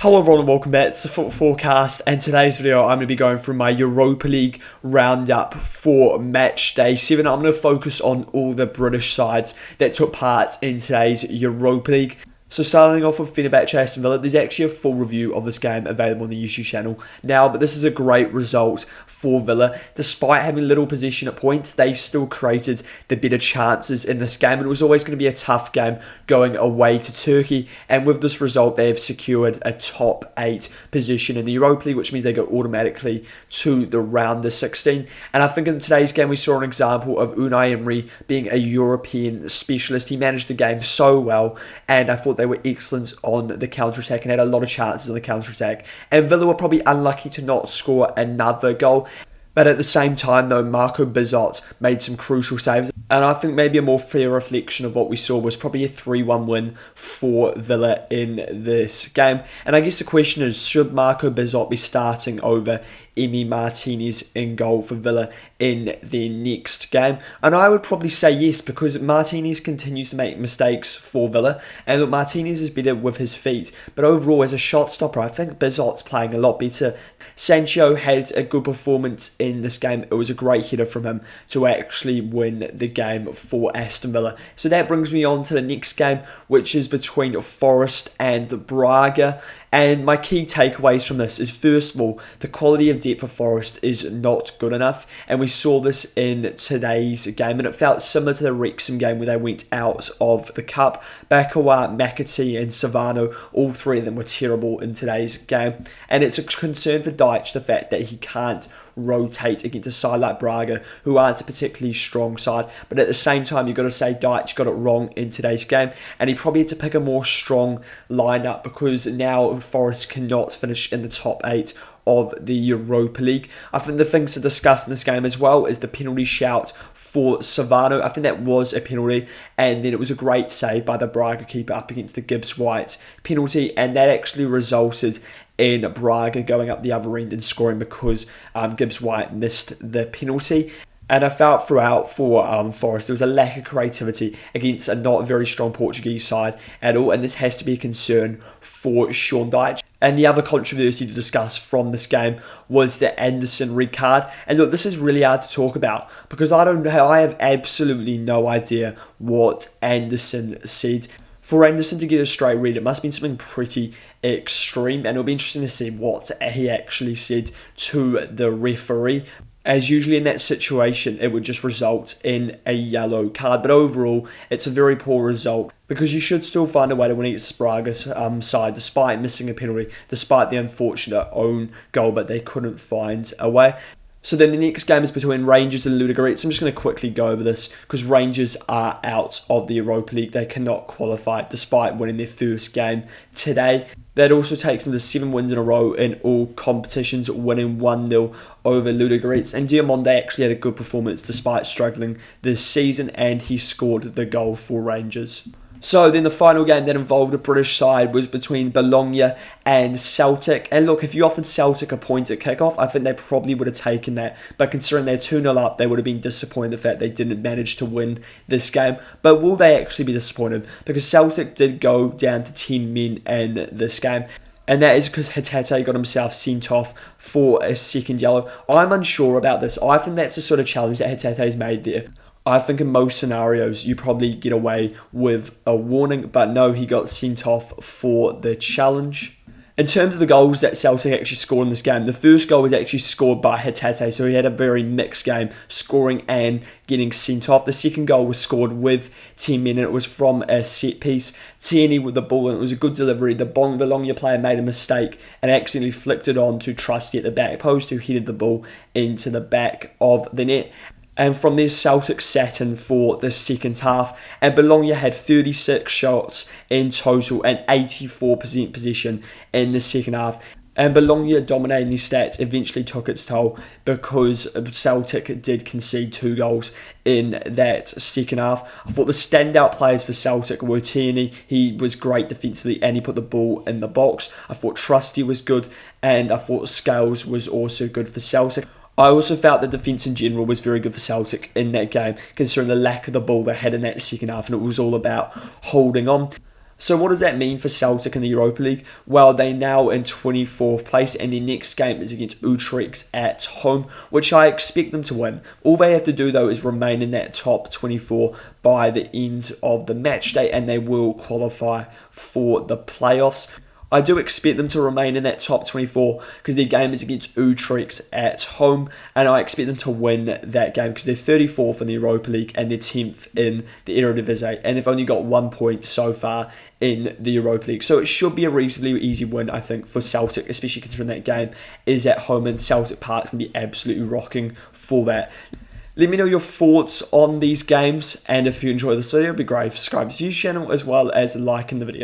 Hello everyone and welcome back to Foot Forecast, and today's video I'm going to be going through my Europa League roundup for match day 7. I'm going to focus on all the British sides that took part in today's Europa League. So starting off with Fenerbahçe Aston Villa, there's actually a full review of this game available on the YouTube channel now, but this is a great result for Villa. Despite having little possession at points, they still created the better chances in this game, and it was always going to be a tough game going away to Turkey, and with this result they have secured a top 8 position in the Europa League, which means they go automatically to the round of 16. And I think in today's game we saw an example of Unai Emery being a European specialist. He managed the game so well, and I thought they were excellent on the counter-attack and had a lot of chances on the counter-attack. And Villa were probably unlucky to not score another goal. But at the same time, though, Marco Bizzot made some crucial saves. And I think maybe a more fair reflection of what we saw was probably a 3-1 win for Villa in this game. And I guess the question is, should Marco Bizzot be starting over Emi Martinez in goal for Villa in their next game? And I would probably say yes, because Martinez continues to make mistakes for Villa, and look, Martinez is better with his feet, but overall as a shot stopper I think Bizzot's playing a lot better. Sancho had a good performance in this game. It was a great header from him to actually win the game for Aston Villa. So that brings me on to the next game, which is between Forest and Braga. And my key takeaways from this is, first of all, the quality of depth for Forest is not good enough. And we saw this in today's game. And it felt similar to the Wrexham game where they went out of the cup. Bakawa, McAtee and Savano, all three of them were terrible in today's game. And it's a concern for Dyche, the fact that he can't rotate against a side like Braga, who aren't a particularly strong side. But at the same time, you've got to say Dyche got it wrong in today's game. And he probably had to pick a more strong lineup, because now Forest cannot finish in the top 8 of the Europa League. I think the things to discuss in this game as well is the penalty shout for Savano. I think that was a penalty, and then it was a great save by the Braga keeper up against the Gibbs White penalty, and that actually resulted in Braga going up the other end and scoring, because Gibbs White missed the penalty. And I felt throughout for Forest there was a lack of creativity against a not very strong Portuguese side at all, and this has to be a concern for Sean Dyche. And the other controversy to discuss from this game was the Anderson red card. And look, this is really hard to talk about, because I have absolutely no idea what Anderson said. For Anderson to get a straight red, it must have been something pretty extreme, and it'll be interesting to see what he actually said to the referee. As usually in that situation, it would just result in a yellow card. But overall, it's a very poor result, because you should still find a way to win against Braga's side, despite missing a penalty, despite the unfortunate own goal, but they couldn't find a way. So then the next game is between Rangers and Ludogorets. I'm just going to quickly go over this, because Rangers are out of the Europa League. They cannot qualify despite winning their first game today. That also takes them to 7 wins in a row in all competitions, winning 1-0 over Ludogorets. And Diamonde actually had a good performance despite struggling this season, and he scored the goal for Rangers. So then the final game that involved a British side was between Bologna and Celtic. And look, if you offered Celtic a point at kickoff, I think they probably would have taken that. But considering they're 2-0 up, they would have been disappointed the fact they didn't manage to win this game. But will they actually be disappointed? Because Celtic did go down to 10 men in this game. And that is because Hatate got himself sent off for a second yellow. I'm unsure about this. I think that's the sort of challenge that Hatate's made there. I think in most scenarios you probably get away with a warning, but no, he got sent off for the challenge. In terms of the goals that Celtic actually scored in this game, the first goal was actually scored by Hatate, so he had a very mixed game, scoring and getting sent off. The second goal was scored with 10 men, and it was from a set piece. Tierney with the ball, and it was a good delivery. The Bologna player made a mistake and accidentally flicked it on to Trusty at the back post, who headed the ball into the back of the net. And from there, Celtic sat in for the second half, and Bologna had 36 shots in total and 84% possession in the second half. And Bologna dominating these stats eventually took its toll, because Celtic did concede 2 goals in that second half. I thought the standout players for Celtic were Tierney. He was great defensively and he put the ball in the box. I thought Trusty was good, and I thought Scales was also good for Celtic. I also felt the defence in general was very good for Celtic in that game, considering the lack of the ball they had in that second half, and it was all about holding on. So what does that mean for Celtic in the Europa League? Well, they're now in 24th place, and their next game is against Utrecht at home, which I expect them to win. All they have to do, though, is remain in that top 24 by the end of the match day, and they will qualify for the playoffs. I do expect them to remain in that top 24 because their game is against Utrecht at home, and I expect them to win that game because they're 34th in the Europa League and they're 10th in the Eredivisie, and they've only got 1 point so far in the Europa League. So it should be a reasonably easy win, I think, for Celtic, especially considering that game is at home and Celtic Park's going to be absolutely rocking for that. Let me know your thoughts on these games, and if you enjoy this video, it'd be great if you subscribe to the channel as well as liking the video.